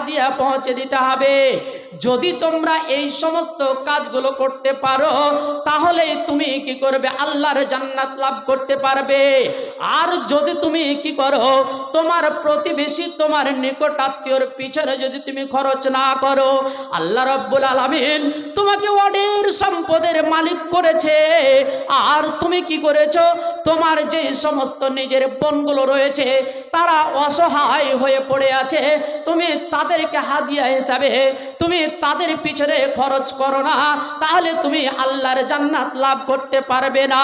হাদিয়া পৌঁছে দিতে হবে। যদি তোমরা এই সমস্ত কাজগুলো করতে পারো তাহলে তুমি কি করবে, আল্লাহর জান্নাত লাভ করতে পারবে। আর যদি তুমি কি করো, তোমার প্রতিবেশী তোমার নিকট আত্মীয়র পিছনে যদি তুমি খরচ না করো, আল্লাহ রাব্বুল আলামিন তোমাকে অঢের সম্পদের মালিক করেছে। আর তুমি কি করেছো, তোমার যে সমস্ত নিজের বোনগুলো রয়েছে তারা অসহায় হয়ে পড়ে আছে, তুমি তাদেরকে হাদিয়া হিসাবে তুমি তাদের পিছনে খরচ করো না, তাহলে তুমি আল্লাহর জান্নাত লাভ করতে পারবে না।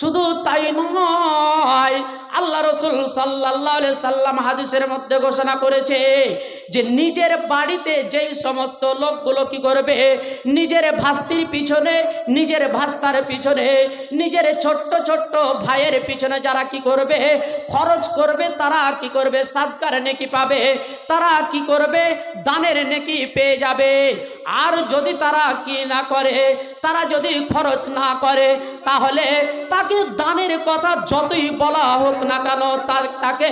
শুধু তাই নয়, আল্লাহ রাসূল সাল্লাল্লাহু আলাইহি সাল্লাম হাদিসের মধ্যে ঘোষণা করেছে যে নিজের বাড়িতে যেই সমস্ত লোকগুলো কি করবে, নিজের ভাস্তির পিছনে, নিজের ভাস্তার পিছনে, নিজের ছোট্ট ছোট্ট ভাইয়ের পিছনে যারা কি করবে, খরচ করবে, তারা কি করবে, সাদকার নেকি পাবে, তারা কি করবে, দানের নেকি পেয়ে যাবে। আর যদি তারা কি না করে, তারা যদি খরচ না করে, তাহলে তাকে দানের কথা যতই বলা হোক না কেন, তাকে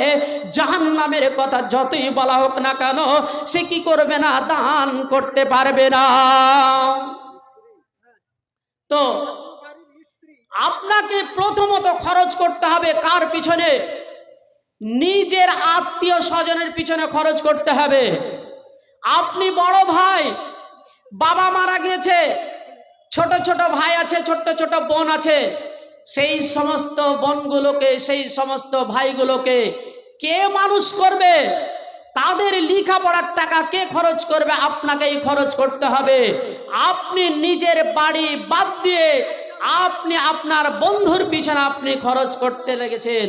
জাহান্নামের কথা যতই বলা হোক না কেন, সে কি করবে না, দান করতে পারবে না। তো আপনাকে প্রথমত খরচ করতে হবে কার পিছনে? নিজের আত্মীয় স্বজনের পিছনে খরচ করতে হবে। আপনি বড় ভাই, বাবা মারা গিয়েছে, ছোট ছোট ভাই আছে, ছোট ছোট বোন আছে, সেই সমস্ত বোনগুলোকে, সেই সমস্ত ভাইগুলোকে কে মানুষ করবে? তাদের লেখাপড়ার টাকা কে খরচ করবে? আপনাকেই খরচ করতে হবে। আপনি নিজের বাড়ি বাদ দিয়ে আপনি আপনার বন্ধুর পিছনে আপনি খরচ করতে লেগেছেন।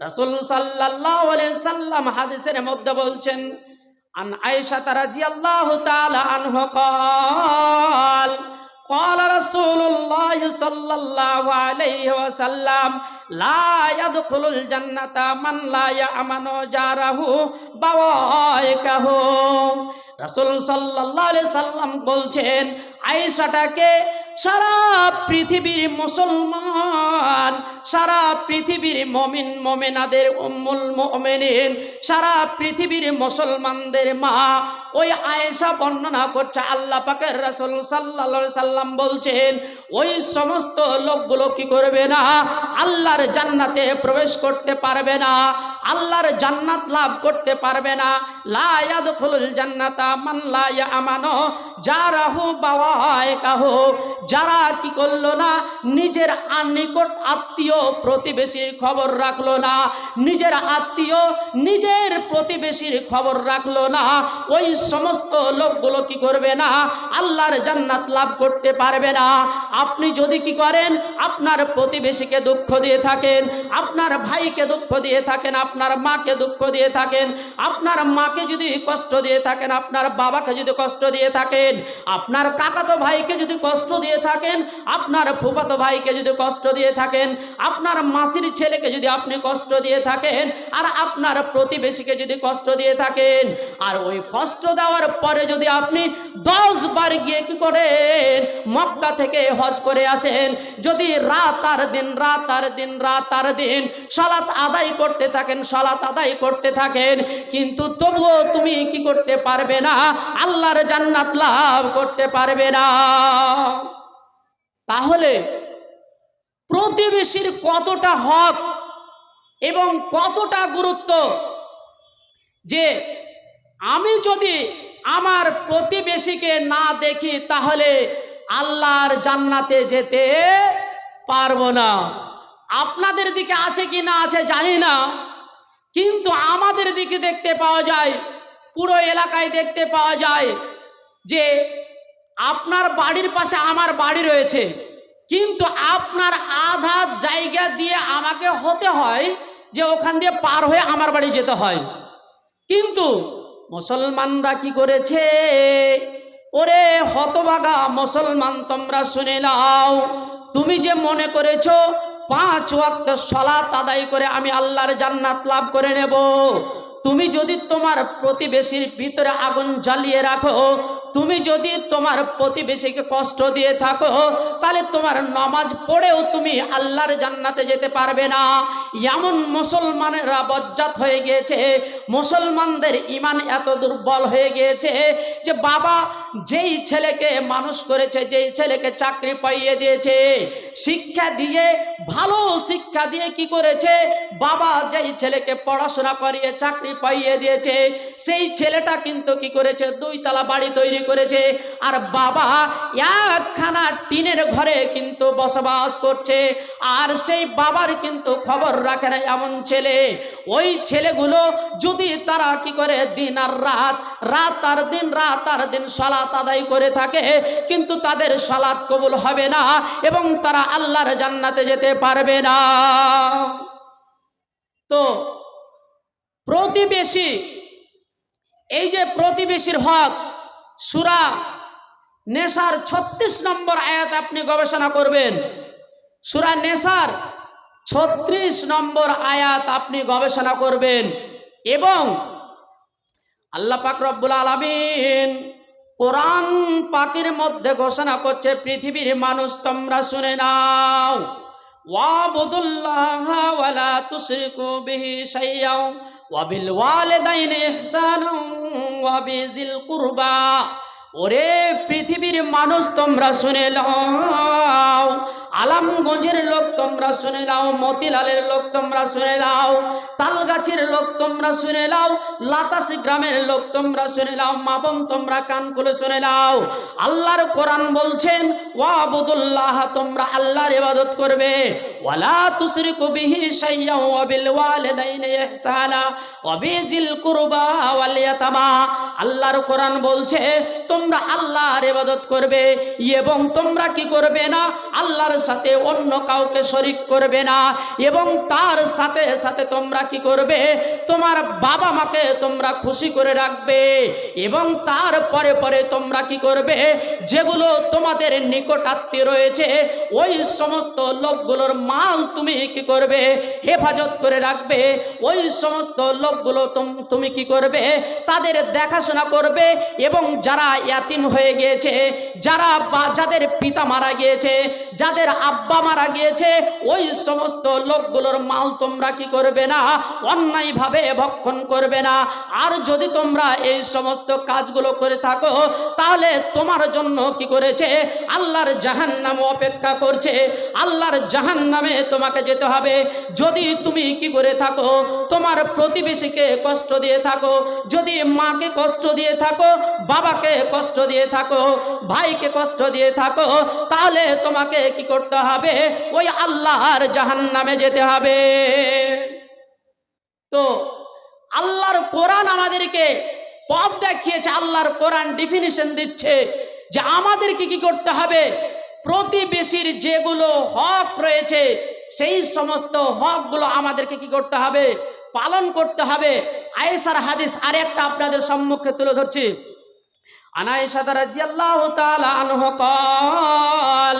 রাসূল সাল্লাল্লাহু আলাইহি সাল্লাম হাদিসের মধ্যে বলছেন, আন আয়েশা রাদিয়াল্লাহু তাআলা আনহা قال قال رسول الله صلى الله عليه وسلم لا يدخل الجنة من لا يأمن جاره بوائقه। রাসূল সাল্লাল্লাহু আলাইহি সাল্লাম বলছেন, আয়েশাটাকে সারা পৃথিবীর মুসলমান, সারা পৃথিবীর মুমিন মুমিনাদের উম্মুল মুমিনিন, সারা পৃথিবীর মুসলমানদের মা ওই আয়েশা বর্ণনা করছে, আল্লাহ পাকের রাসূল সাল্লাল্লাহু আলাইহি সাল্লাম বলছেন, ওই সমস্ত লোকগুলো কি করবে না, আল্লাহর জান্নাতে প্রবেশ করতে পারবে না, আল্লাহর জান্নাত লাভ করতে পারবে না। লা ইয়াদখুলুল জান্নাতা মান লা ইয়ামানু জারাহু বাওয়াইকাহু, যারা কি করলো না, নিজের নিকট আত্মীয় প্রতিবেশীর খবর রাখলো না, নিজের আত্মীয় নিজের প্রতিবেশীর খবর রাখলো না, ওই সমস্ত লোকগুলো কি করবে না, আল্লাহর জান্নাত লাভ করতে পারবে না। আপনি যদি কি করেন, আপনার প্রতিবেশীকে দুঃখ দিয়ে থাকেন, আপনার ভাইকে দুঃখ দিয়ে থাকেন, আপনার মাকে দুঃখ দিয়ে থাকেন, আপনার মাকে যদি কষ্ট দিয়ে থাকেন, আপনার বাবাকে যদি কষ্ট দিয়ে থাকেন, আপনার কাকাতো ভাইকে যদি কষ্ট দিয়ে থাকেন, আপনার ফুফাতো ভাইকে যদি কষ্ট দিয়ে থাকেন, আপনার মাসির ছেলেকে যদি আপনি কষ্ট দিয়ে থাকেন, আর আপনার প্রতিবেশীকে যদি কষ্ট দিয়ে থাকেন, আর ওই কষ্ট দেওয়ার পরে যদি আপনি 10 বার গিয়ে কি করেন, মক্কা থেকে হজ করে আসেন, যদি রাত আর দিন সালাত আদায় করতে থাকেন, সালাত আদায় করতে থাকেন, কিন্তু তবুও তুমি কি করতে পারবে না, আল্লাহর জান্নাত লাভ করতে পারবে না। তাহলে প্রতিবেশীর কতটা হক এবং কতটা গুরুত্ব, যে আমি যদি আমার প্রতিবেশীকে না দেখি তাহলে আল্লাহর জান্নাতে যেতে পারবো না। আপনাদের দিকে আছে কি না আছে জানি না, কিন্তু আমাদের দিকে দেখতে পাওয়া যায়, পুরো এলাকায় দেখতে পাওয়া যায় যে আপনার বাড়ির পাশে আমার বাড়ি রয়েছে, কিন্তু আপনার আধা জায়গা দিয়ে আমাকে হতে হয় যে ওখান দিয়ে পার হয়ে আমার বাড়ি যেতে হয়। কিন্তু মুসলমানরা কি করেছে, ওরে হতভাগা মুসলমান, তোমরা শুনে নাও, তুমি যে মনে করেছো 5 ওয়াক্ত সালাত আদায় করে আমি আল্লাহর জান্নাত লাভ করে নেব, তুমি যদি তোমার প্রতিবেশীর ভিতরে আগুন জ্বালিয়ে রাখো, তুমি যদি তোমার প্রতিবেশীকে কষ্ট দিয়ে থাকো, তাহলে তোমার নামাজ পড়েও তুমি আল্লাহর জান্নাতে যেতে পারবে না। এমন মুসলমানেরা বজ্জাত হয়ে গিয়েছে, মুসলমানদের ঈমান এত দুর্বল হয়ে গিয়েছে যে বাবা যেই ছেলেকে মানুষ করেছে, যেই ছেলেকে চাকরি পাইয়ে দিয়েছে, শিক্ষা দিয়ে, ভালো শিক্ষা দিয়ে কি করেছে, বাবা যেই ছেলেকে পড়াশোনা করিয়ে চাকরি পাইয়ে দিয়েছে, সেই ছেলেটা কিন্তু কি করেছে, 2 তলা বাড়ি তৈরি করেছে, আর বাবা একখানা টিনের ঘরে কিন্তু বসবাস করছে। আর সেই বাবার কিন্তু খবর রাখে না এমন ছেলে। ওই ছেলেগুলো যদি তারা কি করে দিন আর রাত, রাত আর দিন, রাত আর দিন সালাত আদায় করে থাকে, কিন্তু তাদের সালাত কবুল হবে না এবং তারা আল্লাহর জান্নাতে যেতে পারবে না। তো প্রতিবেশী, এই যে প্রতিবেশীর হক, সূরা নেসার 36 নম্বর আয়াত আপনি গবেষণা করবেন। সূরা নেসার 36 নম্বর আয়াত আপনি গবেষণা করবেন। এবং আল্লাহ পাক রব্বুল আলামিন কোরআন পাকের মধ্যে ঘোষণা করছে, পৃথিবীর মানুষ তোমরা শুনে নাও, ওয়াবুদুল্লাহা ওয়ালা তুশরিকু বিহি শাইয়্যাও ওয়া বিল ওয়ালিদাইনি ইহসানাও ওয়া বিযিল কুরবা। ওরে পৃথিবীর মানুষ তোমরা শুনে নাও, আলামগঞ্জের লোক তোমরা শুনে নাও, মতিলালের লোক তোমরা শুনে নাও, তালগাছির লোক তোমরা শুনে নাও, লাতাসি গ্রামের লোক তোমরা শুনে নাও, মা বোন তোমরা কান খুলে শুনে নাও। আল্লাহর কোরআন বলছেন, ওয়াবুদুল্লাহ, তোমরা আল্লাহর ইবাদত করবে, ওয়ালা তুশরিকু বিহি শাইয়্যাও ওয়া বিল ওয়ালিদাইনি ইহসানা ওয়া বিযিল কুরবা ওয়াল ইয়াতামা। আল্লাহর কোরআন বলছে তোমরা আল্লাহর ইবাদত করবে এবং তোমরা কি করবে না, আল্লাহর সাথে অন্য কাউকে শরীক করবে না, এবং তার সাথে সাথে তোমরা কি করবে, তোমার বাবা মাকে তোমরা খুশি করে রাখবে, এবং তারপরে পরে তোমরা কি করবে, যেগুলো তোমাদের নিকট আত্মীয় রয়েছে ওই সমস্ত লোকগুলোর মাল তুমি কি করবে, হেফাজত করে রাখবে। ওই সমস্ত লোকগুলো তুমি কি করবে, তাদের দেখাশোনা করবে। এবং যারা ইয়াতিম হয়ে গিয়েছে, যাদের পিতা মারা গিয়েছে, যাদের আব্বা মারা গিয়েছে, ওই সমস্ত লোকগুলোর মাল তোমরা কি করবে না, অন্যায়ভাবে ভক্ষণ করবে না। আর যদি তোমরা এই সমস্ত কাজগুলো করে থাকো, তাহলে তোমার জন্য কি করেছে, আল্লাহর জাহান্নাম অপেক্ষা করছে, আল্লাহর জাহান্নামে তোমাকে যেতে হবে। যদি তুমি কি করে থাকো, তোমার প্রতিবেশীকে কষ্ট দিয়ে থাকো, যদি মাকে কষ্ট দিয়ে থাকো, বাবাকে কষ্ট দিয়ে থাকো, ভাইকে কষ্ট দিয়ে থাকো, তাহলে তোমাকে কি করতে হবে, ওই আল্লাহর জাহান্নামে যেতে হবে। তো আল্লাহর কোরআন আমাদেরকে পথ দেখিয়েছে, আল্লাহর কোরআন ডেফিনিশন দিচ্ছে যে আমাদেরকে কি করতে হবে, প্রতিবেশীর যেগুলো হক রয়েছে সেই সমস্ত হকগুলো আমাদেরকে কি করতে হবে, পালন করতে হবে। আয়েশার হাদিস আরেকটা আপনাদের সম্মুখে তুলে ধরছি। আয়েশা রাদিয়াল্লাহু তাআলা আনহা قال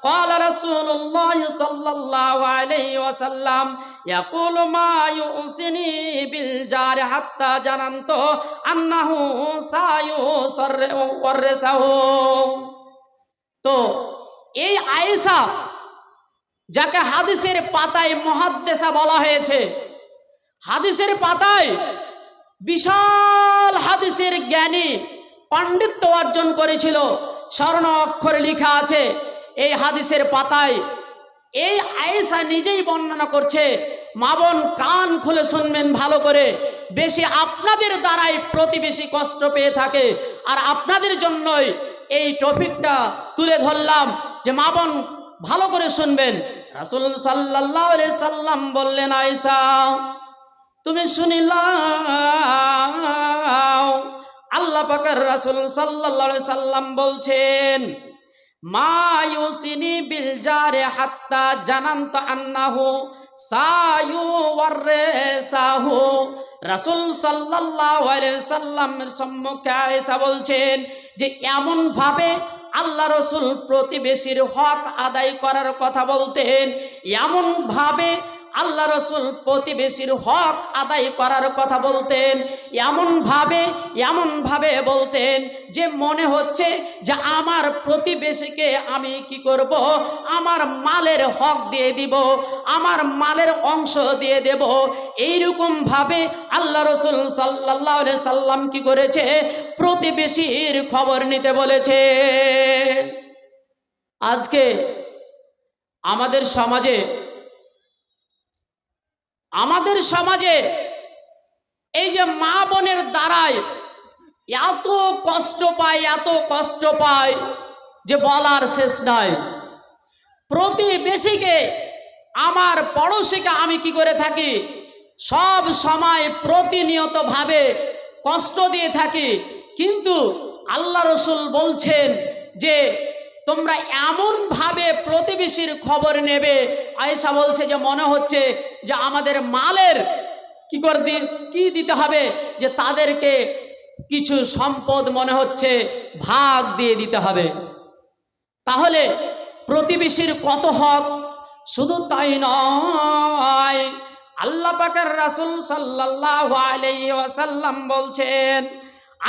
قال رسول الله صلى الله عليه وسلم يقول ما يؤسني بالجار حتى جننت أنه سيورثه। তো এই আয়েশা, যাকে হাদিসের পাতায় মুহাদ্দিসা বলা হয়েছে, হাদিসের পাতায় বিশাল হাদিসের জ্ঞানী, পাণ্ডিত্য অর্জন করেছিল, স্বর্ণ অক্ষরে লেখা আছে এই হাদিসের পাতায়। এই আয়েশা নিজেই বর্ণনা করছে। মা বোন কান খুলে শুনবেন ভালো করে, বেশি আপনাদের দ্বারাই প্রতিবেশী কষ্ট পেয়ে থাকে, আর আপনাদের জন্যই এই টপিকটা তুলে ধরলাম যে মা বোন ভালো করে শুনবেন। রাসূল সাল্লাল্লাহু আলাইহি সাল্লাম বললেন, আয়েশা তুমি শুনিলাও, আল্লাহ পাকের রাসূল সাল্লাল্লাহু আলাইহি সাল্লাম বলছেন, মা ইউসিনি বিল জারে হাত্তা জানান্ত আন্নাহু সায়ুওয়ারসাহু। রাসূল সাল্লাল্লাহু আলাইহি সাল্লামের সম্মুখে আয়েশা বলছেন যে এমন ভাবে আল্লাহ রসুল প্রতিবেশীর হক আদায় করার কথা বলতেন, এমন ভাবে আল্লাহ রসুল প্রতিবেশীর হক আদায় করার কথা বলতেন, এমনভাবে বলতেন যে মনে হচ্ছে যে আমার প্রতিবেশীকে আমি কি করব, আমার মালের হক দিয়ে দিব, আমার মালের অংশ দিয়ে দেব। এইরকমভাবে আল্লাহ রসুল সাল্লাল্লাহু আলাইহি সাল্লাম কি করেছে, প্রতিবেশীর খবর নিতে বলেছে। আজকে আমাদের সমাজে এই যে মা বোনের দ্বারায় এত কষ্ট পায় যে বলার শেষ নাই। প্রতিবেশীকে, আমার পড়োশীকে আমি কি করে থাকি, সব সময় প্রতিনিয়তভাবে কষ্ট দিয়ে থাকি। কিন্তু আল্লাহ রসুল বলছেন যে তোমরা এমনভাবে প্রতিবেশীর খবর নেবে, আয়েশা বলছে যে মনে হচ্ছে যে আমাদের মালের কি দিতে হবে, যে তাদেরকে কিছু সম্পদ মনে হচ্ছে ভাগ দিয়ে দিতে হবে। তাহলে প্রতিবেশীর কত হক! শুধু তাই নয়, আল্লাহ পাকের রাসূল সাল্লাল্লাহু আলাইহি ওয়াসাল্লাম বলছেন,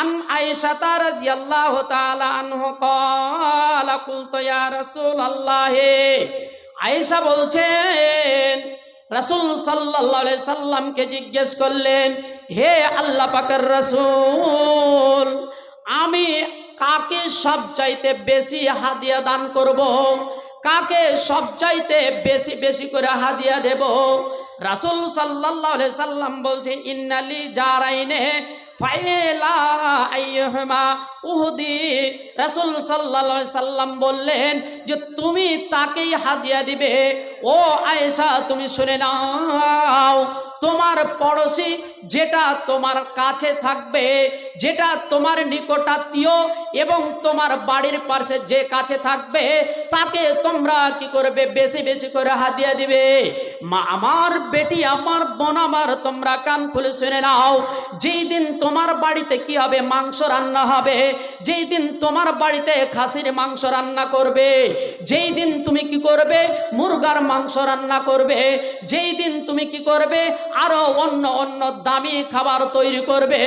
আন আয়েশা রাদিয়াল্লাহু তাআলা আনহু ক্বালা কুলতু ইয়া রাসূলুল্লাহ, আয়েশা বলছেন রাসূল সাল্লাল্লাহু আলাইহি সাল্লামকে জিজ্ঞেস করলেন, হে আল্লাহ পাকের রাসূল, আমি কাকে সবচাইতে বেশি হাদিয়া দান করব, কাকে সবচাইতে বেশি বেশি করে হাদিয়া দেব? রাসূল সাল্লাল্লাহু আলাইহি সাল্লাম বলছে, ইন্নালি জারাইনে ফাইলা আইয়ুহমা উহদি। রাসূল সাল্লাল্লাহু আলাইহি সাল্লাম বললেন যে তুমি তাকেই হাদিয়া দিবে। ও আয়েশা, তুমি শুনে নাও, তোমার পড়োশী যেটা তোমার কাছে থাকবে, যেটা তোমার নিকটাত্মীয় এবং তোমার বাড়ির পাশে যে কাছে থাকবে, তাকে তোমরা কি করবে, বেশি বেশি করে হাদিয়া দিবে। মা আমার, বেটি আমার, বোন আমার, তোমরা কান খুলে শুনে নাও, যেই দিন তোমার বাড়িতে কি হবে, মাংস রান্না হবে, যেই দিন তোমার বাড়িতে খাসির মাংস রান্না করবে, যেই দিন তুমি কি করবে, মুরগার মাংস রান্না করবে, যেই দিন তুমি কি করবে, আরো অন্য অন্য দামি খাবার তৈরি করবে,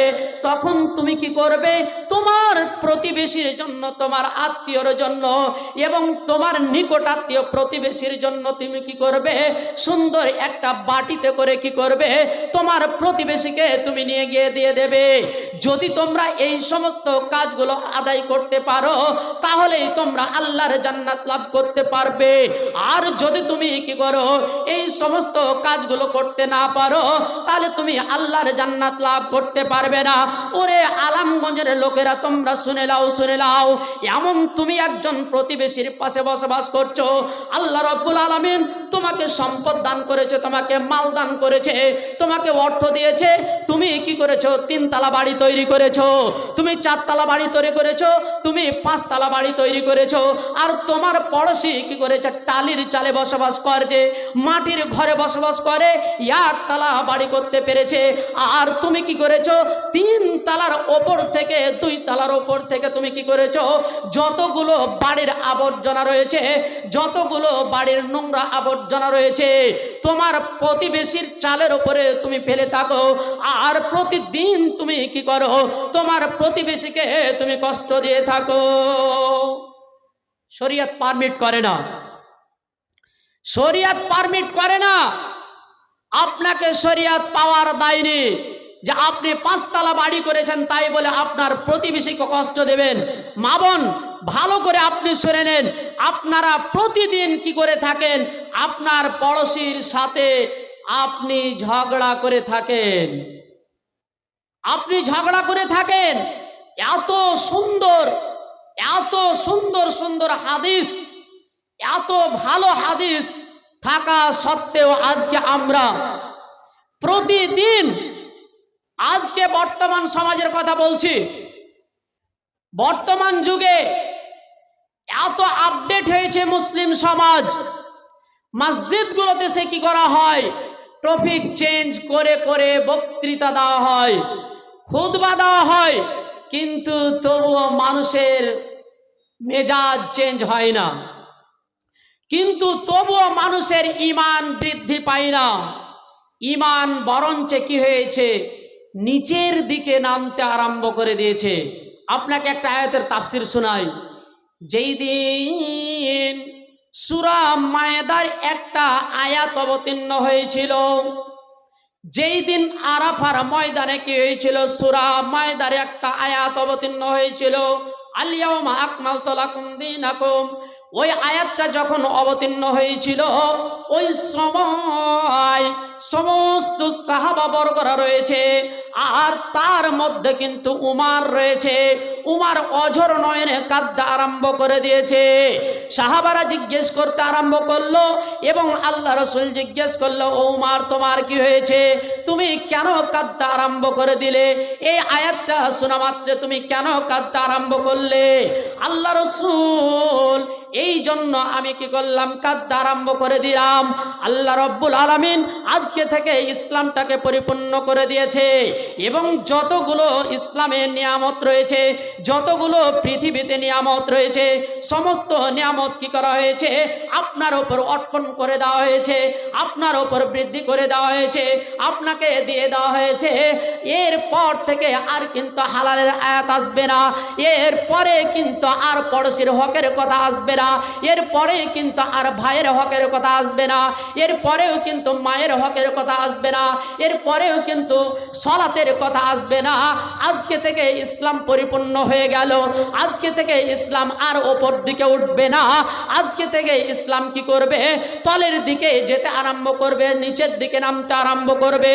তখন তুমি কি করবে, তোমার প্রতিবেশীর জন্য, তোমার আত্মীয়র জন্য এবং তোমার নিকটাত্মীয় প্রতিবেশীর জন্য তুমি কি করবে, সুন্দর একটা বাটিতে করে কি করবে, তোমার প্রতিবেশীকে তুমি নিয়ে গিয়ে দিয়ে দেবে। যদি তোমরা এই সমস্ত কাজগুলো আদায় করতে পারো, তাহলেই তোমরা আল্লাহর জান্নাত লাভ করতে পারবে। আর যদি তুমি কি করো, এই সমস্ত কাজগুলো করতে না পারো, তাহলে তুমি আল্লাহর জান্নাত লাভ করতে পারবে না। ওরে আলামগঞ্জের লোকেরা, তোমরা শুনে লাও, এমন তুমি একজন প্রতিবেশীর পাশে বসবাস করছো, আল্লাহ রাব্বুল আলামিন তোমাকে সম্পদ দান করেছে, তোমাকে মাল দান করেছে, তোমাকে অর্থ দিয়েছে, তুমি কি করেছো, 3 তলা বাড়ি তৈরি করেছো, তুমি 4 তলা বাড়ি তৈরি করেছো, তুমি 5 তলা বাড়ি তৈরি করেছো। আর তোমার পড়োশী কি করেছে, টালির চালে বসবাস করে, মাটির ঘরে বসবাস করে, 1 তলা বাড়ি করতে পেরেছে। আর তুমি কি করেছো, 3 তলার ওপর থেকে, 2 তলার ওপর থেকে তুমি কি করেছো, যতগুলো বাড়ির আবর্জনা রয়েছে, যতগুলো বাড়ির নোংরা আবর্জনা রয়েছে, তোমার প্রতিবেশীর চালের উপরে তুমি ফেলে থাকো। আর প্রতিদিন তুমি কি করো, তোমার প্রতিবেশীকে তুমি কষ্ট দিয়ে থাকো। শরীয়ত পারমিট করে না, শরীয়ত পারমিট করে না। আপনাকে শরীয়ত পাওয়ার দেয়নি যে আপনি 5 তলা বাড়ি করেছেন তাই বলে আপনার প্রতিবেশীকে কষ্ট দেবেন। মা বোন, ভালো করে আপনি শুনে নেন, আপনারা প্রতিদিন কি করে থাকেন, আপনার পড়োশীর সাথে আপনি ঝগড়া করে থাকেন, আপনি ঝগড়া করে থাকেন। এত সুন্দর সুন্দর হাদিস, এত ভালো হাদিস থাকা সত্ত্বেও আজকে আমরা প্রতিদিন, আজকে বর্তমান সমাজের কথা বলছি, বর্তমান যুগে এত আপডেট হয়েছে মুসলিম সমাজ, মসজিদগুলোতে সে কি করা হয়, টপিক চেঞ্জ করে করে বক্তৃতা দেওয়া হয়, খুতবা দেওয়া হয়, কিন্তু তবুও মানুষের মেজাজ চেঞ্জ হয় না। কিন্তু তবুও মানুষের ঈমান বৃদ্ধি পায় না, ঈমান বরঞ্চ কি হয়েছে, নিচের দিকে নামতে আরম্ভ করে দিয়েছে। আপনাকে একটা আয়াতের তাফসির শোনাই। যেই দিন সূরা মায়েদার একটা আয়াত অবতীর্ণ হয়েছিল, যেই দিন আরাফার ময়দানে কি হয়েছিল, সূরা মায়েদার একটা আয়াত অবতীর্ণ হয়েছিল, আল ইয়াউমা আকমালতু লাকুম দীনাকুম। ওই আয়াতটা যখন অবতীর্ণ হয়েছিল, ওই সময় সমস্ত সাহাবাবর্গরা রয়েছে, আর তার মধ্যে কিন্তু উমার রয়েছে। উমার অঝর নয়নে কাঁদতে আরম্ভ করে দিয়েছে। সাহাবারা জিজ্ঞেস করতে আরম্ভ করলো এবং আল্লাহ রসুল জিজ্ঞেস করলো, ও উমার, তোমার কি হয়েছে, তুমি কেন কাঁদতে আরম্ভ করে দিলে, এই আয়াতটা শোনা মাত্রে তুমি কেন কাঁদতে আরম্ভ করলে? আল্লাহ রসুল, এই জন্য আমি কি করলাম, কাঁদতে আরম্ভ করে দিলাম। আল্লাহ রব্বুল আলামিন আজকে থেকে ইসলামটাকে পরিপূর্ণ করে দিয়েছে এবং যতগুলো ইসলামের নিয়ামত রয়েছে, যতগুলো পৃথিবীতে নিয়ামত রয়েছে, সমস্ত নিয়ামত কি করা হয়েছে, আপনার ওপর অর্পণ করে দেওয়া হয়েছে, আপনার ওপর বৃদ্ধি করে দেওয়া হয়েছে, আপনাকে দিয়ে দেওয়া হয়েছে। এরপর থেকে আর কিন্তু হালালের আয়াত আসবে না, এরপরে কিন্তু আর পড়োশির হকের কথা আসবে না, এরপরে কিন্তু আর ভাইয়ের হকের কথা আসবে না, এরপরেও কিন্তু মায়ের হকের কথা আসবে না, এরপরেও কিন্তু সলাতের কথা আসবে না। আজকে থেকে ইসলাম পরিপূর্ণ হয়ে গেল। আজকে থেকে ইসলাম আর ওপর দিকে উঠবে না। আজকে থেকে ইসলাম কি করবে, তলের দিকে যেতে আরম্ভ করবে, নিচের দিকে নামতে আরম্ভ করবে।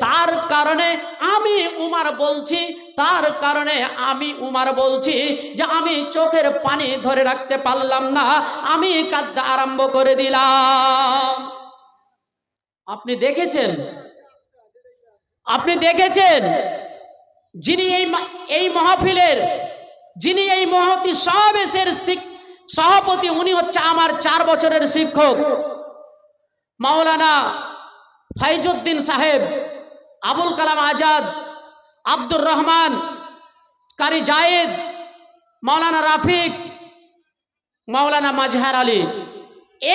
তার কারণে আমি উমার বলছি, তার কারণে আমি উমার বলছি যে আমি চোখের পানি ধরে রাখতে পারলাম না, আমি কাঁদতে আরম্ভ করে দিলাম। আপনি দেখেছেন, আপনি দেখেছেন যিনি এই মাহফিলের, যিনি এই মহতী সমাবেশের সভাপতি, উনি হচ্ছে আমার 4 বছরের শিক্ষক মাওলানা ফাইজউদ্দিন সাহেব, আবুল কালাম আজাদ, আব্দুর রহমান, কারি জায়েদ, মাওলানা রাফিক, মাওলানা মাজহার আলী।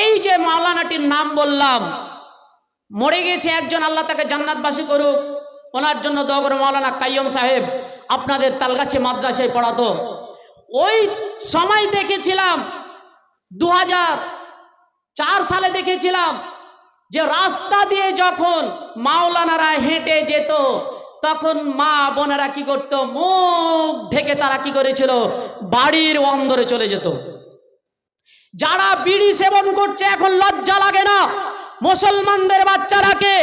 এই যে মাওলানাটির নাম বললাম, মরে গেছে একজন, আল্লাহ তাকে জান্নাতবাসী করুক, ওনার জন্য দোয়া করুন। মাওলানা কাইয়ুম সাহেব আপনাদের তালগাছি মাদ্রাসায় পড়াতো। ওই সময় দেখেছিলাম 2004 সালে দেখেছিলাম যে রাস্তা দিয়ে যখন মাওলানারা হেঁটে যেত, তখন মা বোনেরা কি করত, মুখ ঢেকে তারা কি করেছিল, বাড়ির অন্দরে চলে যেত। যারা বিড়ি সেবন করছে এখন লজ্জা লাগে না মুসলমানদের বাচ্চারাকে,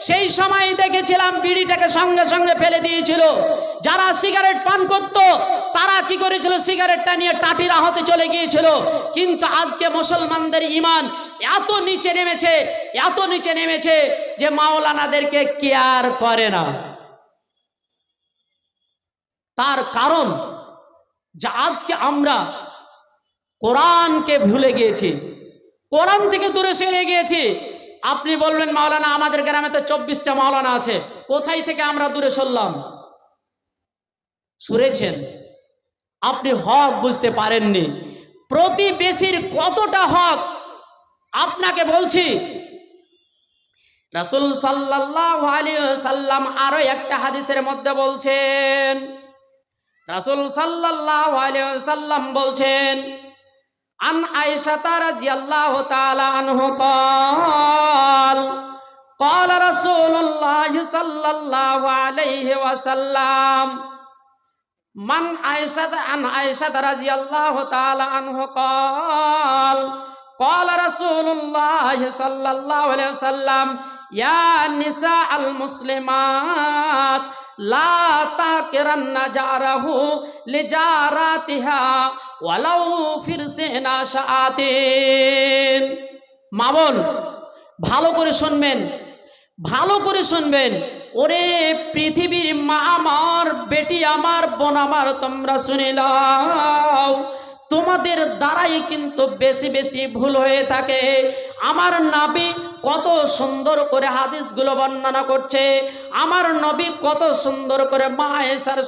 সেই সময় দেখেছিলাম বিড়িটাকে সঙ্গে সঙ্গে ফেলে দিয়েছিল। যারা সিগারেট পান করত তারা কি করেছিল, সিগারেটটা নিয়ে টাটির আহতে চলে গিয়েছিল। কিন্তু আজকে মুসলমানদের ঈমান এত নিচে নেমেছে, এত নিচে নেমেছে যে মাওলানাদেরকে কেয়ার করে না। তার কারণ যে আজকে আমরা কোরআনকে ভুলে গিয়েছি, কোরআন থেকে দূরে সরে গিয়েছি। আপনি বলবেন মাওলানা আমাদের গ্রামে তো 24টা মাওলানা আছে, কোথায় থেকে আমরা দূরে সরলাম? সরেছেন, আপনি হক বুঝতে পারেননি। প্রতিবেশীর কতটা হক আপনাকে বলছি। রাসূল সাল্লাল্লাহু আলাইহি ওয়াসাল্লাম আরো একটা হাদিসের মধ্যে বলছেন, রাসূল সাল্লাল্লাহু আলাইহি ওয়াসাল্লাম বলছেন, আন আয়েশা রাদিয়াল্লাহু তাআলা আনহু قال قال رسول الله صلى الله عليه وسلم من عائشة عن عائشة رضي الله تعالى عنه قال قال رسول الله صلى الله عليه وسلم يا نساء المسلمات لا تحقرن جاره لجاراتها ولو ফিরসিনা শাআতিন। মা বোন ভালো করে শুনবেন, ভালো করে শুনবেন। ওরে পৃথিবীর মা আমার, বেটি আমার, বোন আমার, তোমরা শুনে নাও, তোমাদের দ্বারাই কিন্তু বেশি বেশি ভুল হয়ে থাকে। আমার নবী কত সুন্দর করে হাদিসগুলো বর্ণনা করছে, আমার নবী কত সুন্দর করে মা আয়েশার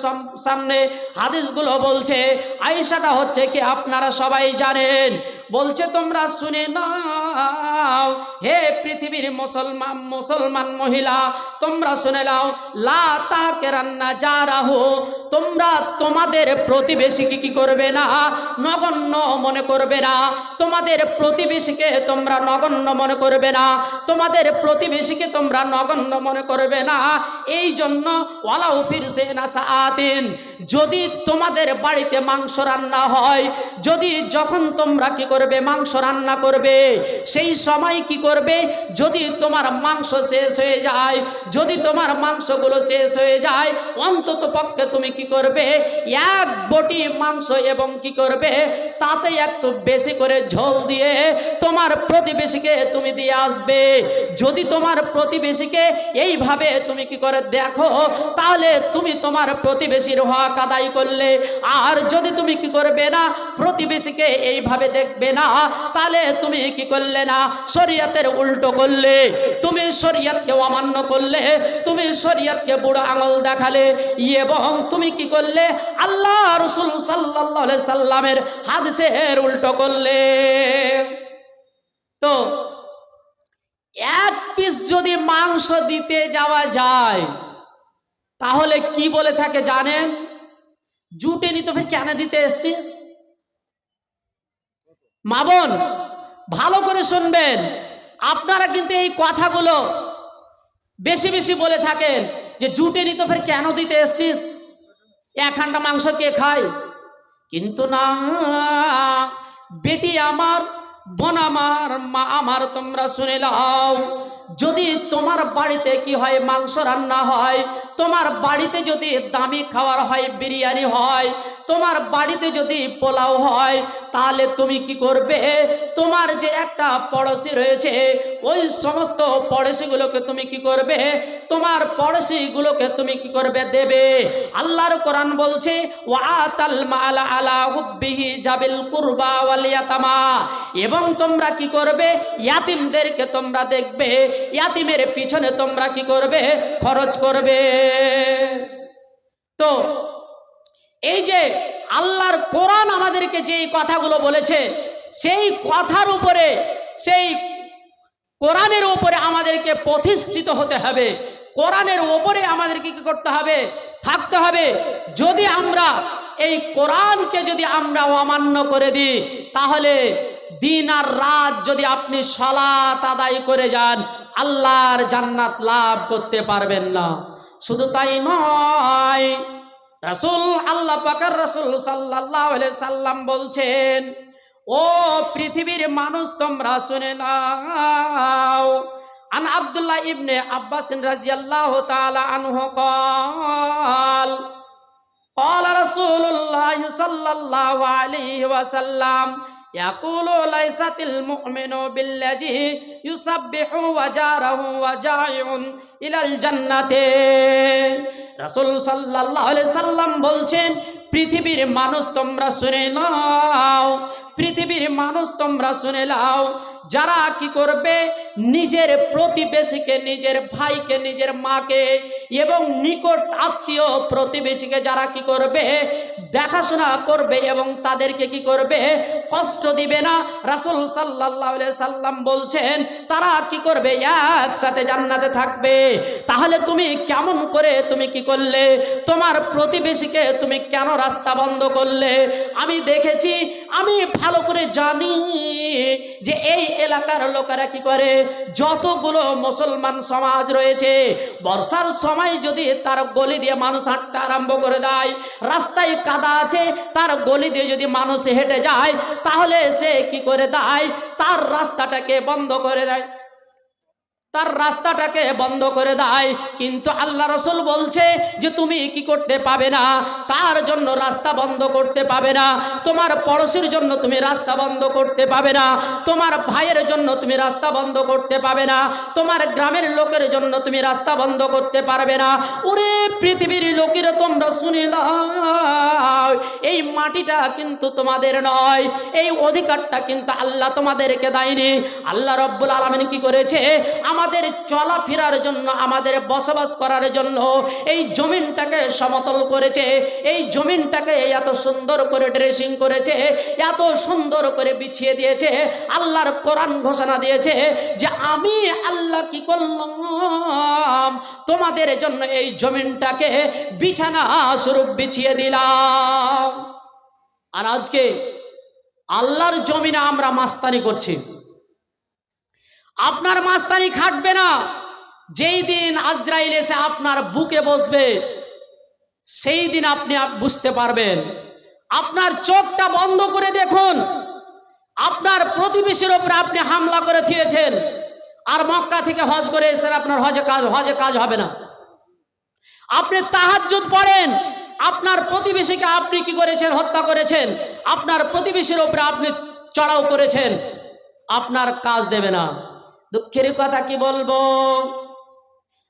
সামনে হাদিসগুলো বলছে। আয়েশাটা হচ্ছে কি আপনারা সবাই জানেন, বলছে তোমরা শুনে নাও হে পৃথিবীর মুসলমান মহিলা, তোমরা শুনে নাও, লা তাকেরান্না জারাহু, তোমরা তোমাদের প্রতিবেশীকে কি করবে না, নগণ্য মনে করবে না। তোমাদের প্রতিবেশীকে তোমরা নগণ্য মনে করবে না, তোমাদের প্রতিবেশীকে তোমরা নগণ্য মনে করবে না। এই জন্য ওয়ালাউ ফিরসিনা সাআতিন, যদি তোমাদের বাড়িতে মাংস রান্না হয়, যদি যখন তোমরা কি করবে মাংস রান্না করবে, সেই সময় কি করবে, যদি তোমার মাংস শেষ হয়ে যায়, যদি তোমার মাংসগুলো শেষ হয়ে যায়, অন্তত পক্ষে তুমি কি করবে, এক বটি মাংস এবং কি করবে তাতে একটু বেশি করে ঝোল দিয়ে তোমার প্রতিবেশীকে তুমি দিয়ে আসবে। যদি তোমার প্রতিবেশীকে এইভাবে তুমি কি করে দেখো, তাহলে তুমি তোমার প্রতিবেশীর হক আদায় করলে। আর যদি তুমি কি করবে না, প্রতিবেশীকে এইভাবে দেখবে না, তাহলে তুমি কি করলে না, শরীয়তের উল্টো করলে, তুমি শরীয়তকে অমান্য করলে, তুমি শরীয়তকে বুড়ো আঙুল দেখালে, এবং তুমি কি করলে, আল্লাহ রাসূল সাল্লাল্লাহু আলাইহি সাল্লামের হাদিসের উল্টো করলে। তো এক পিস যদি মাংস দিতে যাওয়া যায়, তাহলে কি বলে থাকে জানেন, জুটে নি তো ফের কেন দিতে এসছিস? মা বোন ভালো করে শুনবেন, আপনারা কিন্তু এই কথাগুলো বেশি বেশি বলে থাকেন যে জুটে নি তো ফের কেন দিতে এসছিস, একখানটা মাংস কে খায়? কিন্তু না বেটি আমার, বোন আমার, মা আমার, তোমরা শুনে নাও, যদি তোমার বাড়িতে কি হয় মাংস রান্না হয়, তোমার বাড়িতে যদি দামি খাবার হয়, বিরিয়ানি হয়, তোমার বাড়িতে যদি পোলাও হয়, তাহলে তুমি কি করবে, তোমার যে একটা পড়োশি রয়েছে ওই সমস্ত পড়োশিগুলোকে তুমি কি করবে, তোমার পড়োশিগুলোকে তুমি কি করবে, দেবে। আল্লাহর কোরআন বলছে ওয়াতাল মাল আলা হুব্বিহি জাবিল কুরবা ওয়াল ইয়াতামা, এবং তোমরা কি করবে, ইয়াতিমদেরকে তোমরা দেখবে, ইয়াতিমের পিছনে তোমরা কি করবে, খরচ করবে। তো এই যে আল্লাহর কোরআন আমাদেরকে যে কথাগুলো বলেছে, সেই কথার উপরে, সেই কোরআনের উপরে আমাদেরকে প্রতিষ্ঠিত হতে হবে, কোরআনের উপরে আমাদেরকে কি করতে হবে, থাকতে হবে। যদি আমরা এই কোরআনকে যদি আমরা অমান্য করে দিই, তাহলে দিন আর রাত যদি আপনি সালাত আদায় করে যান, আল্লাহর জান্নাত লাভ করতে পারবেন না। শুধু তাই নয়, রাসূল, আল্লাহ পাকের রাসূল সাল্লাল্লাহু আলাইহি সাল্লাম বলছেন, ও পৃথিবীর মানুষ তোমরা শুনে নাও, আন আব্দুল্লাহ ইবনে আব্বাস রাদিয়াল্লাহু তাআলা আনহু قال قال رسول الله صلى الله عليه وسلم يقول ليست المؤمن بالذي يسبح وجاره وجائع إلى الجنة। রাসূল সাল্লাল্লাহু আলাইহি সাল্লাম বলছেন, পৃথিবীর মানুষ তোমরা শুনে নাও, পৃথিবীর মানুষ তোমরা শুনে নাও, যারা কি করবে, নিজের প্রতিবেশীকে, নিজের ভাইকে, নিজের মাকে এবং নিকট আত্মীয় প্রতিবেশীকে যারা কি করবে, দেখাশোনা করবে এবং তাদেরকে কি করবে, কষ্ট দিবে না, রাসূল সাল্লাল্লাহু আলাইহি সাল্লাম বলছেন তারা কি করবে, একসাথে জান্নাতে থাকবে। তাহলে তুমি কেমন করে তুমি কি করলে, তোমার প্রতিবেশীকে তুমি কেন রাস্তা বন্ধ করলে? আমি দেখেছি, আমি ভালো করে জানি যে এই এলাকার লোকেরা কি করে, যতগুলো মুসলমান সমাজ রয়েছে, বর্ষার সময় যদি তার গলি দিয়ে মানুষ হাঁটতে আরম্ভ করে দেয়, রাস্তায় কাদা আছে, তার গলি দিয়ে যদি মানুষ হেঁটে যায়, তাহলে সে কি করে দেয়, তার রাস্তাটাকে বন্ধ করে দেয়, তার রাস্তাটাকে বন্ধ করে দেয়। কিন্তু আল্লাহ রাসূল বলছে যে তুমি কি করতে পাবে না, তার জন্য রাস্তা বন্ধ করতে পাবে না, তোমার পড়োশির জন্য তুমি রাস্তা বন্ধ করতে পাবে না, তোমার ভাইয়ের জন্য তুমি রাস্তা বন্ধ করতে পাবে না, তোমার গ্রামের লোকের জন্য তুমি রাস্তা বন্ধ করতে পারবে না। ওরে পৃথিবীর লোকেরা তোমরা শুনে নাও, এই এই মাটিটা কিন্তু তোমাদের নয়, এই অধিকারটা কিন্তু আল্লাহ তোমাদেরকে দেয়নি। আল্লাহ রব্বুল আলামিন কি করেছে, আমাদের চলাফেরার জন্য, আমাদের বসবাস করার জন্য এই জমিনটাকে সমতল করেছে, এই জমিনটাকে এত সুন্দর করে ড্রেসিং করেছে, এত সুন্দর করে বিছিয়ে দিয়েছে। আল্লাহর কোরআন ঘোষণা দিয়েছে যে আমি আল্লাহ কি করলাম, তোমাদের জন্য এই জমিনটাকে বিছানা স্বরূপ বিছিয়ে দিলাম। আর আজকে আল্লাহর জমিনে আমরা মাস্তানি করছি। আপনার মাস্তানি খাটবে না যেই দিন আজরাইল এসে আপনার বুকে বসবে, সেই দিন আপনি বুঝতে পারবেন। আপনার চোখটা বন্ধ করে দেখুন, আপনার প্রতিবেশীর উপরে আপনি হামলা করে দিয়েছেন, আর মক্কা থেকে হজ করে এসে আপনার হজে কাজ হবে না। আপনি তাহাজ্জুদ পড়েন, আপনার প্রতিবেশীকে আপনি কি করেছেন, হত্যা করেছেন, আপনার প্রতিবেশীর উপরে আপনি চড়াও করেছেন, আপনার কাজ দেবে না। দুঃখের কথা কি বলবো,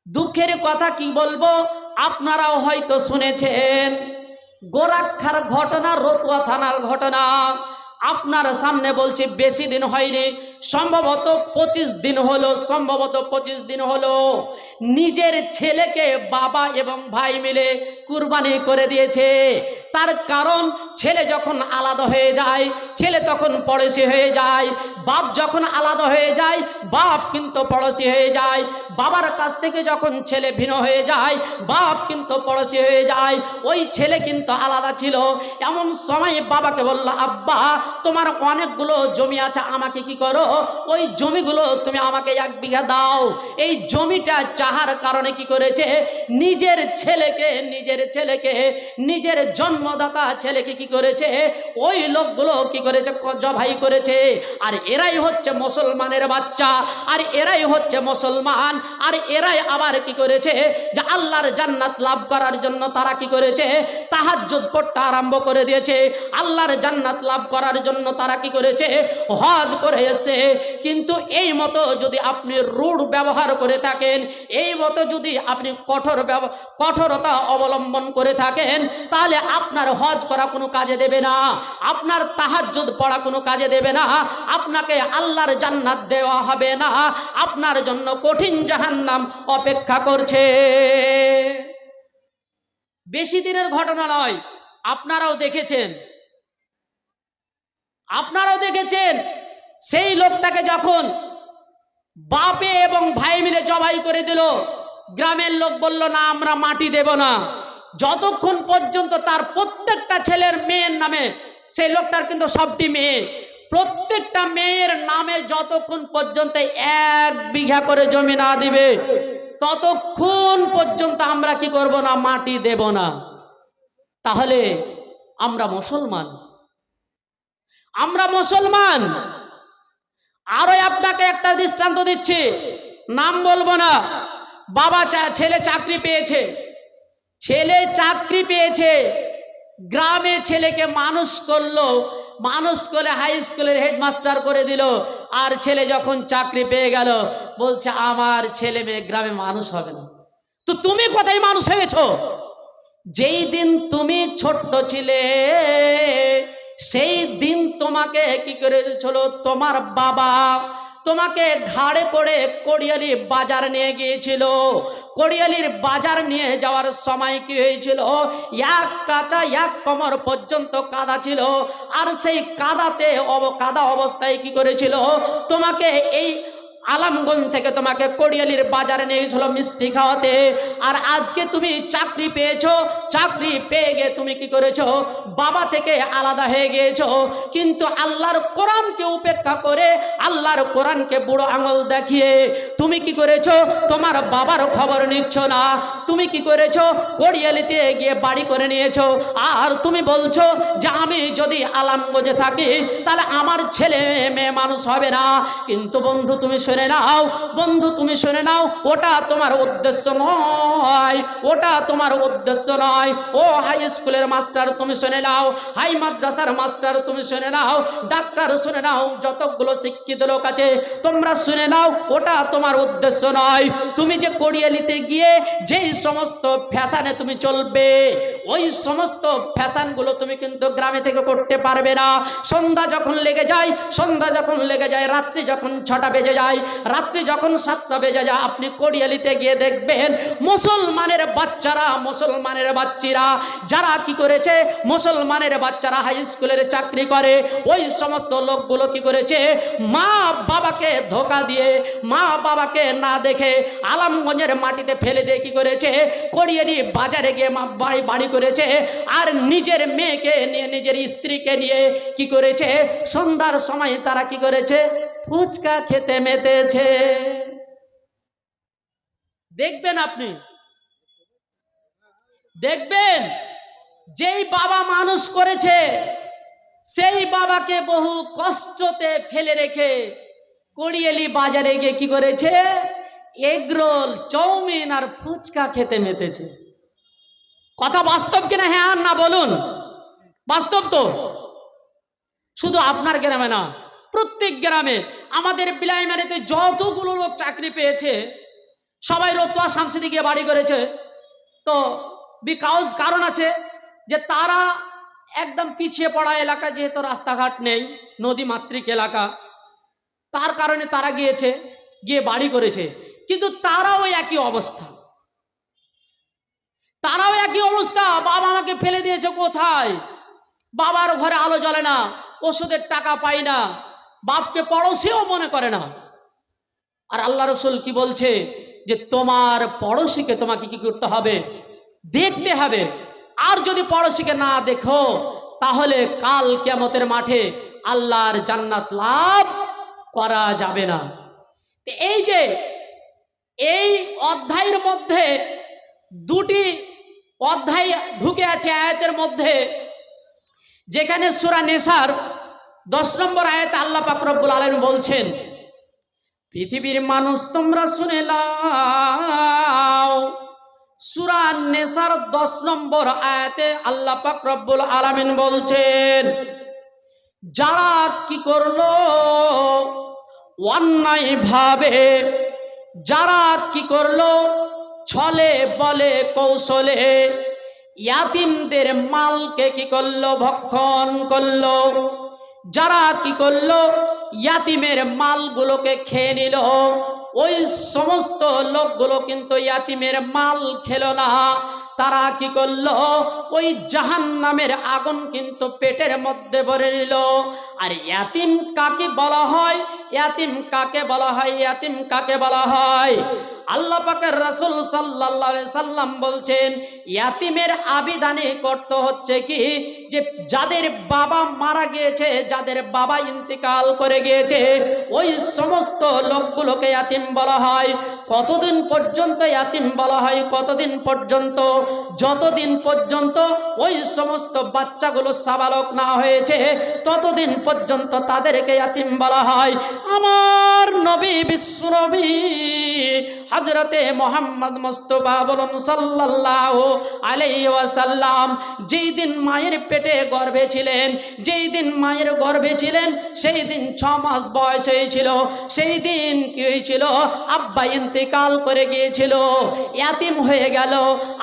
দুঃখের কথা কি বলবো, আপনারাও হয়তো শুনেছেন গোরাক্ষার ঘটনা, রতুয়া থানার ঘটনা। আপনার সামনে বলছি বেশি দিন হয়নি, সম্ভবত 25 দিন হলো, সম্ভবত 25 দিন হলো নিজের ছেলেকে বাবা এবং ভাই মিলে কুরবানি করে দিয়েছে। তার কারণ ছেলে যখন আলাদা হয়ে যায়, ছেলে তখন পড়োশি হয়ে যায়, বাপ যখন আলাদা হয়ে যায়, বাপ কিন্তু পড়োশি হয়ে যায়, বাবার কাছ থেকে যখন ছেলে ভিন্ন হয়ে যায়, বাপ কিন্তু পড়োশি হয়ে যায়। ওই ছেলে কিন্তু আলাদা ছিল। এমন সময় বাবাকে বলল, আব্বা তোমার অনেকগুলো জমি আছে, আমাকে কি করো, ওই জমিগুলো তুমি আমাকে 1 বিঘা দাও। এই জমিটা চাহার কারণে কি করেছে, নিজের ছেলেকে নিজের জন্মদাতা ছেলেকে কি করেছে, ওই লোকগুলো কি করেছে, জবাই করেছে। আর এরাই হচ্ছে মুসলমানের বাচ্চা, আর এরাই হচ্ছে মুসলমান, আর এরাই আবার কি করেছে, যে আল্লাহর জান্নাত লাভ করার জন্য তারা কি করেছে, তাহাজ্জুদ পড়তে আরম্ভ করে দিয়েছে। আল্লাহর জান্নাত লাভ করার জন্য তারা কি করেছে, হজ করে এসেছে। কিন্তু এই মতো যদি আপনি রূঢ় ব্যবহার করে থাকেন, এই মতো যদি আপনি কঠোরতা অবলম্বন করে থাকেন, তাহলে আপনার হজ করা কোনো কাজে দেবে না, আপনার তাহাজ্জুদ পড়া কোনো কাজে দেবে না, আপনাকে আল্লাহর জান্নাত দেওয়া হবে না, আপনার জন্য কঠিন জাহান্নাম অপেক্ষা করছে। বেশি দিনের ঘটনা নয়, আপনারাও দেখেছেন সেই লোকটাকে যখন বাপে এবং ভাই মিলে জবাই করে দিল, গ্রামের লোক বলল না আমরা মাটি দেব না, যতক্ষণ পর্যন্ত তার প্রত্যেকটা ছেলের মেয়ের নামে, সেই লোকটার কিন্তু সবটি মেয়ে, প্রত্যেকটা মেয়ের নামে যতক্ষণ পর্যন্ত 1 বিঘা করে জমি না দিবে, ততক্ষণ পর্যন্ত আমরা কি করব না, মাটি দেব না। তাহলে আমরা মুসলমান। আরো আপনাকে একটা দৃষ্টান্ত দিচ্ছি, নাম বলবো না। বাবা ছেলে চাকরি পেয়েছে, গ্রামে ছেলেকে মানুষ করে হাই স্কুলের হেডমাস্টার করে দিল। আর ছেলে যখন চাকরি পেয়ে গেল, বলছে আমার ছেলে মেয়ে গ্রামে মানুষ হবে না। তো তুমি কোথায় মানুষ হয়েছো? যেই দিন তুমি ছোট্ট ছিলে, সেই দিন তোমাকে কি করেছিল, তোমার বাবা তোমাকে ঘাড়ে করে কড়িয়ালি বাজার নিয়ে গিয়েছিল। কড়িয়ালির বাজার নিয়ে যাওয়ার সময় কি হয়েছিল, 1 কাঁচা 1 কোমর পর্যন্ত কাদা ছিল। আর সেই কাদা অবস্থায় কি করেছিল, তোমাকে এই আলামগঞ্জ থেকে তোমাকে কড়িয়ালির বাজারে নিয়ে গেছিল মিষ্টি খাওয়াতে। আর আজকে তুমি চাকরি পেয়েছো, চাকরি পেয়ে গিয়ে তুমি কি করেছো, বাবা থেকে আলাদা হয়ে গিয়েছো। কিন্তু আল্লাহর কোরআনকে উপেক্ষা করে, আল্লাহর কোরআনকে বুড়ো আঙুল দেখিয়ে তুমি কি করেছো, তোমার বাবার খবর নিচ্ছ না। তুমি কি করেছো, কড়িয়ালিতে গিয়ে বাড়ি করে নিয়েছো। আর তুমি বলছো যে আমি যদি আলামগঞ্জে থাকি, তাহলে আমার ছেলে মেয়ে মানুষ হবে না। কিন্তু বন্ধু তুমি শুনে নাও বন্ধু, তুমি শুনে নাও, ওটা তোমার উদ্দেশ্য নয়, ওটা তোমার উদ্দেশ্য নয়। ও হাই স্কুলের মাস্টার তুমি শুনে নাও, হাই মাদ্রাসার মাস্টার তুমি শুনে নাও, ডাক্তার শুনে নাও, যতগুলো শিক্ষিত লোক আছে তোমরা শুনে নাও, ওটা তোমার উদ্দেশ্য নয়। তুমি যে কোরিয়ালিতে গিয়ে যেই সমস্ত ফ্যাশনে তুমি চলবে, ওই সমস্ত ফ্যাশনগুলো তুমি কিন্তু গ্রামে থেকে করতে পারবে না। সন্ধ্যা যখন লেগে যায়, সন্ধ্যা যখন লেগে যায়, রাত্রি যখন 6টা বেজে যায়, রাত্রি যখন 7টা বেজে যায়, আপনি কোরিয়ালিতে গিয়ে দেখবেন মুসলমানের বাচ্চারা, মুসলমানের বাচ্চিরা যারা কি করেছে, মুসলমানের বাচ্চারা হাই স্কুলের চাকরি করে, ওই সমস্ত লোকগুলো কি করেছে, মা বাবাকে ধোকা দিয়ে, মা বাবাকে না দেখে আলমগঞ্জের মাটিতে ফেলে দিয়ে কি করেছে, কোরিয়ালি বাজারে গিয়ে বাড়ি করেছে, আর নিজের মেয়েকে নিয়ে, নিজের স্ত্রীকে নিয়ে কি করেছে, সন্ধ্যার সময় তারা কি করেছে, ফুচকা খেতে মেতেছে। দেখবেন, আপনি দেখবেন যেই বাবা মানুষ করেছে সেই বাবাকে বহু কষ্টতে ফেলে রেখে কোরিয়ালি বাজারে গিয়ে কি করেছে, এগরোল, চাউমিন আর ফুচকা খেতে মেতেছে। কথা বাস্তব কিনা? হ্যাঁ আর না বলুন। বাস্তব তো। শুধু আপনার গ্রামে না, প্রত্যেক গ্রামে, আমাদের বিলাইমারিতে যতগুলো লোক চাকরি পেয়েছে সবাই রতুয়া শামসিদি গিয়ে বাড়ি করেছে। তো বিকজ কারণ আছে যে তারা একদম পিছিয়ে পড়া এলাকা, যেহেতু রাস্তাঘাট নেই, নদী মাতৃক এলাকা, তার কারণে তারা গিয়েছে, গিয়ে বাড়ি করেছে। কিন্তু তারাও একই অবস্থা, তারাও একই অবস্থা। বাবা আমাকে ফেলে দিয়েছে কোথায়, বাবার ঘরে আলো জ্বলে না, ওষুধের টাকা পাই না, বাপকে পড়োশিও মনে করে না। আর আল্লাহ রসুল কি বলছে যে তোমার পড়োশিকে তোমাকে কি করতে হবে, দেখতে হবে। আর যদি পড়োশিকে না দেখো তাহলে কাল কিয়ামতের মাঠে আল্লাহর জান্নাত লাভ করা যাবে না। তো এই যে এই অধ্যায়ের মধ্যে দুটি অধ্যায় ঢুকে আছে আয়াতের মধ্যে, যেখানে সূরা নেসার 10 নম্বর আয়াতে আল্লাহ পাক রব্বুল আলামিন বলছেন, পৃথিবীর মানুষ তোমরা শুনে নাও। সূরা নেসার 10 নম্বর আয়াতে আল্লাহ পাক রব্বুল আলামিন বলছেন, যারা কি করলো অন্যায় ভাবে, যারা কি করলো ছলে বলে কৌশলে ইয়াতিমদের মালকে কি করলো, ভক্ষণ করলো, যারা কি করলো ইয়াতিমের মালগুলোকে খেয়ে নিল, ওই সমস্ত লোকগুলো কিন্তু ইয়াতিমের মাল খেলো না, তারা কি করলো, ওই জাহান্নামের আগুন কিন্তু পেটের মধ্যে ভরে নিল। আর ইয়াতিম কাকে বলা হয়, ইয়াতিম কাকে বলা হয়, ইয়াতিম কাকে বলা হয়? আল্লাহ পাকের রাসূল সাল্লাল্লাহু আলাইহি সাল্লাম বলছেন, ইয়াতিমের আবিধানে করতে হচ্ছে কি, যে যাদের বাবা মারা গিয়েছে, যাদের বাবা ইন্তেকাল করে গিয়েছে, ওই সমস্ত লোকগুলোকে ইয়াতিম বলা হয়। কতদিন পর্যন্ত ইয়াতিম বলা হয়? কতদিন পর্যন্ত? যতদিন পর্যন্ত ওই সমস্ত বাচ্চাগুলো সাবালক না হয়েছে ততদিন পর্যন্ত তাদেরকে ইয়াতিম বলা হয়। আমার নবী, বিশ্বনবী হযরতে মুহাম্মদ মুস্তাফা বলুন সাল্লাল্লাহু আলাইহি ওয়াসাল্লাম, যেই দিন মায়ের পেটে গর্ভে ছিলেন, যেই দিন মায়ের গর্ভে ছিলেন, সেই দিন 6 মাস বয়স হয়েছিল, সেই দিন কি হয়েছিল, আব্বা ইন্তেকাল করে গিয়েছিল, ইয়াতিম হয়ে গেল,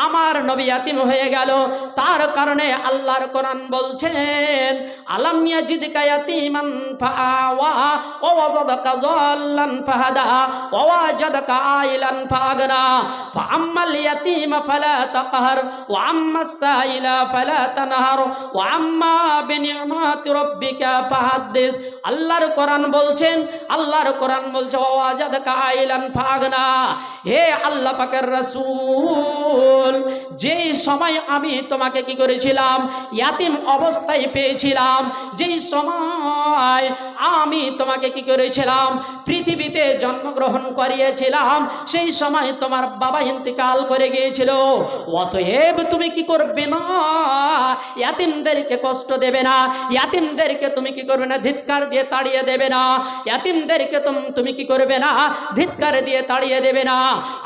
আমার নবী ইয়াতিম হয়ে গেল। তার কারণে আল্লাহর কোরআন বলছেন, আলাম ইয়াজিদকা ইয়াতিমান ফাআওয়া ওয়া ওয়াজাদাকা যাল্লান ফাহাদা ওয়া ওয়াজাদাকা আইলান ফাগনা ফাআম্মাল ইয়াতীমা ফালা তাকহার ওয়া আম্মাস সাইলা ফালা তানহার ওয়া আম্মা বিনি'মাতি রাব্বিকা ফাহাদ্দিস। আল্লাহর কোরআন বলছেন, আল্লাহর কোরআন বলছে ওয়া ওয়াজাদাকা আইলান ফাগনা। হে আল্লাহ পাকের রাসূল, যেই সময় আমি তোমাকে কি করেছিলাম, ইয়াতিম অবস্থায় পেয়েছিলাম, যেই সময় আমি তোমাকে কি করেছিলাম, পৃথিবীতে জন্মগ্রহণ করিয়েছিলাম, সেই সময় তোমার বাবা ইন্তেকাল করে গিয়েছিল। অতএব তুমি কি করবে না, ইয়াতিমদেরকে কষ্ট দেবে না, ইয়াতিমদেরকে তুমি কি করবে না, ধিক্কার দিয়ে তাড়িয়ে দেবে না, ইয়াতিমদেরকে তুমি কি করবে না, ধিক্কার দিয়ে তাড়িয়ে দেবে না।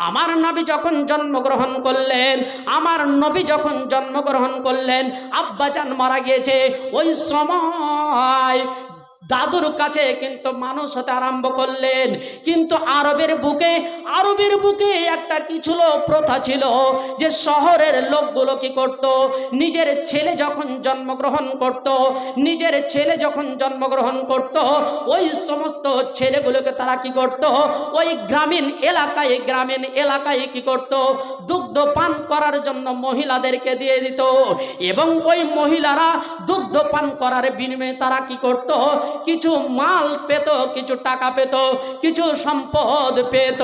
আমার নবী যখন জন্মগ্রহণ করলেন, আমার নবী যখন জন্মগ্রহণ করলেন, আব্বাজান মারা গিয়েছে, ওই সময় দাদুর কাছে কিন্তু মানুষ হতে আরম্ভ করলেন। কিন্তু আরবের বুকে একটা কি ছিল, প্রথা ছিল যে শহরের লোকগুলো কি করত, নিজের ছেলে যখন জন্মগ্রহণ করত, ওই সমস্ত ছেলেগুলোকে তারা কি করত, ওই গ্রামীণ এলাকায় কি করত, দুগ্ধ পান করার জন্য মহিলাদেরকে দিয়ে দিত। এবং ওই মহিলারা দুগ্ধ পান করার বিনিময়ে তারা কি করত, কিছু মাল পেত, কিছু টাকা পেত, কিছু সম্পদ পেত।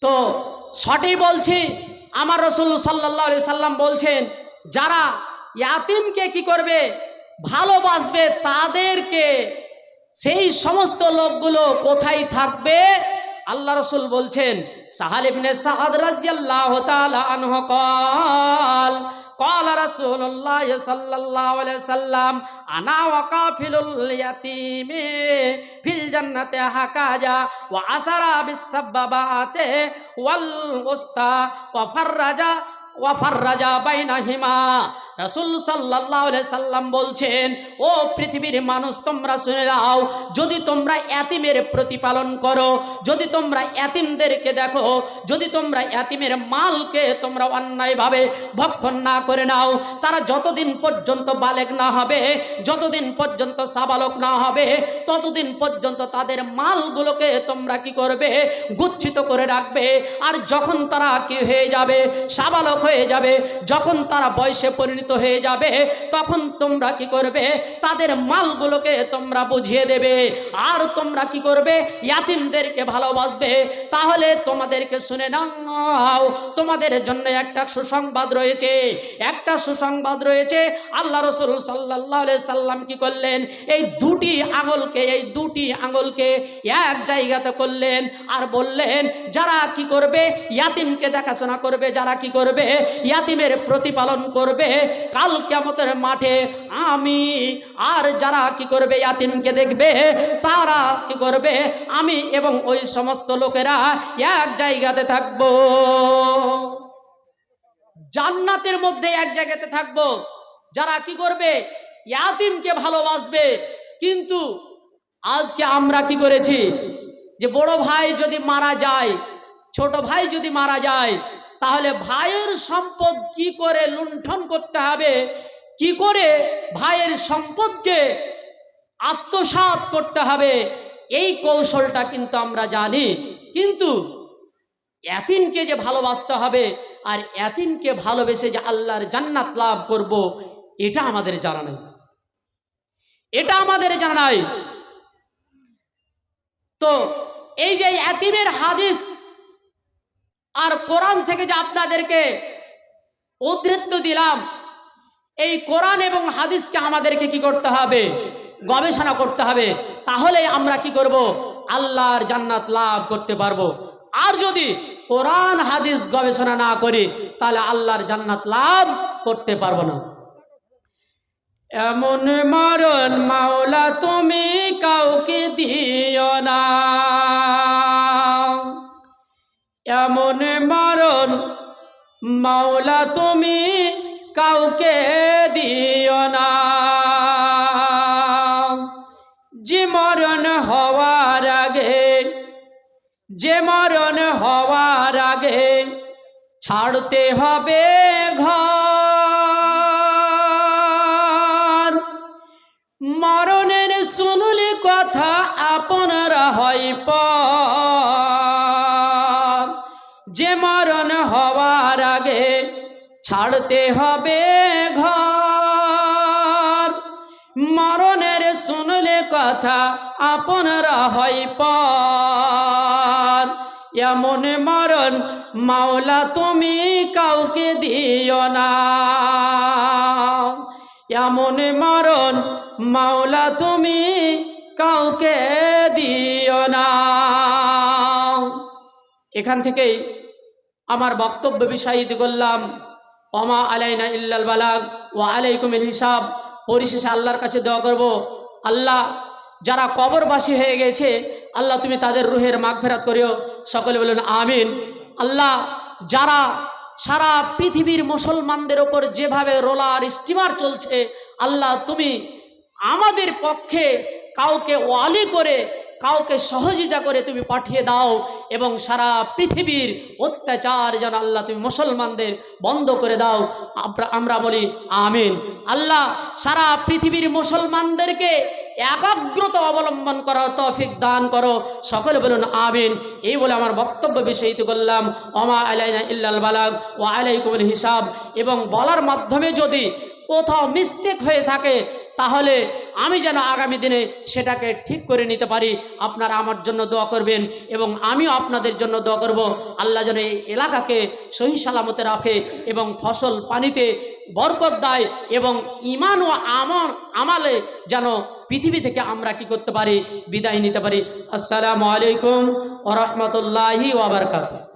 তো সঠিক বলছি, আমার রাসূল সাল্লাল্লাহু আলাইহি সাল্লাম বলছেন, যারা ইয়াতিমকে কি করবে, ভালোবাসবে, তাদেরকে সেই সমস্ত লোকগুলো কোথায় থাকবে? আল্লাহ রাসূল বলছেন, সাহাল ইবনে সাদ রাদিয়াল্লাহু তাআলা আনহু قال قال رسول الله صلى الله عليه وسلم انا وقافل اليتيم في الجنه هكذا واسرى بالسبابات والغسطى ওয়াফাররাজা বাইনাহিমা। রাসূল সাল্লাল্লাহু আলাইহি সাল্লাম বলছেন, ও পৃথিবীর মানুষ, তোমরা শুনে নাও, যদি তোমরা ইয়াতিমের প্রতিপালন করো, যদি তোমরা ইয়াতিমদেরকে দেখো, যদি তোমরা ইয়াতিমের মালকে তোমরা অন্যায়ভাবে ভক্ষণ না করে নাও, তারা যতদিন পর্যন্ত বালেগ না হবে, যতদিন পর্যন্ত সাবালক না হবে, ততদিন পর্যন্ত তাদের মালগুলোকে তোমরা কি করবে, গুচ্ছিত করে রাখবে। আর যখন তারা কি হয়ে যাবে, সাবালক হয়ে যাবে, যখন তারা বয়সে পরিণত হয়ে যাবে, তখন তোমরা কি করবে, তাদের মালগুলোকে তোমরা বুঝিয়ে দেবে। আর তোমরা কি করবে, ইয়াতিমদেরকে ভালোবাসবে। তাহলে তোমাদেরকে শুনে নাও, তোমাদের জন্য একটা সুসংবাদ রয়েছে, আল্লাহ রাসূল সাল্লাল্লাহু আলাইহি সাল্লাম কি করলেন, এই দুটি আঙুলকে এক জায়গাতে করলেন আর বললেন, যারা কি করবে, ইয়াতিমকে দেখাশোনা করবে, যারা কি করবে, ইয়াতিমের প্রতিপালন করবে, কাল কিয়ামতের মাঠে আমি, আর যারা কি করবে, ইয়াতিমকে দেখবে, তারা কি করবে, আমি এবং ওই সমস্ত লোকেরা এক জায়গাতে থাকবো, জান্নাতের মধ্যে এক জায়গাতে থাকবো। যারা কি করবে, ইয়াতিমকে ভালোবাসবে। কিন্তু আজকে আমরা কি করেছি, যে বড় ভাই যদি মারা যায়, ছোট ভাই যদি মারা যায়, তাহলে ভাইয়ের সম্পদ কি করে লুণ্ঠন করতে হবে, কি করে ভাইয়ের সম্পদকে আত্মসাৎ করতে হবে, এই কৌশলটা কিন্তু আমরা জানি। কিন্তু ইয়াতিমকে যে ভালোবাসতে হবে, আর ইয়াতিমকে ভালোবেসে যে আল্লাহর জান্নাত লাভ করব, এটা আমাদের জানা নাই। তো এই যে ইয়াতিমের হাদিস আর কোরআন থেকে যে আপনাদেরকে উদ্ধৃত দিলাম, এই কোরআন এবং হাদিসকে আমাদেরকে কি করতে হবে, গবেষণা করতে হবে। তাহলে আমরা কি করব, আল্লাহর জান্নাত লাভ করতে পারবো। আর যদি কোরআন হাদিস গবেষণা না করি, তাহলে আল্লাহর জান্নাত লাভ করতে পারবো না। এমন মরণ মাওলা তুমি কাউকে দিও না, এমন মরণ মাওলা তুমি কাউকে দিও না, যে মরণ হওয়ার আগে ছাড়তে হবে ঘর, মরণের শুনলে কথা আপনারা হয় পর, যে মরণ হওয়ার আগে ছাড়তে হবে ঘর, মরণের শুনলে কথা আপনারা হয় পর, এমন মরণ মাওলা তুমি কাউকে দিও না, এমন মরণ মাওলা তুমি কাউকে দিও না। এখান থেকেই আমার বক্তব্য বিষয়িত করলাম। ওমা আলাইনা ইল্লাল বালাগ ওয়া আলাইকুমুল হিসাব। পরিশেষে আল্লাহর কাছে দোয়া করব, আল্লাহ যারা কবরবাসী হয়ে গেছে আল্লাহ তুমি তাদের রুহের মাগফিরাত করিও। সকলে বলুন আমিন। আল্লাহ যারা সারা পৃথিবীর মুসলমানদের ওপর যেভাবে রোলার স্টিমার চলছে, আল্লাহ তুমি আমাদের পক্ষে কাউকে ওয়ালি করে কাউকে সহযোগিতা করে তুমি পাঠিয়ে দাও এবং সারা পৃথিবীর অত্যাচার যেন আল্লাহ তুমি মুসলমানদের বন্ধ করে দাও। আমরা বলি আমিন। আল্লাহ সারা পৃথিবীর মুসলমানদেরকে একাগ্রতা অবলম্বন করার তৌফিক দান করো। সকলে বলুন আমিন। এই বলে আমার বক্তব্য বিষয়িত করলাম। ওমা আলাইনা ইল্লাল বালাগ ওয়া আলাইকুমুল হিসাব। এবং বলার মাধ্যমে যদি কোথাও মিস্টেক হয়ে থাকে তাহলে আমি যেন আগামী দিনে সেটাকে ঠিক করে নিতে পারি। আপনারা আমার জন্য দোয়া করবেন এবং আমিও আপনাদের জন্য দোয়া করব। আল্লাহ যেন এই এলাকাকে সহি সালামতে রাখে এবং ফসল পানিতে বরকত দেয় এবং ঈমান ও আমালে যেন পৃথিবী থেকে আমরা কি করতে পারি, বিদায় নিতে পারি। আসসালামু আলাইকুম ওয়া রাহমাতুল্লাহি ওয়া বারাকাতুহু।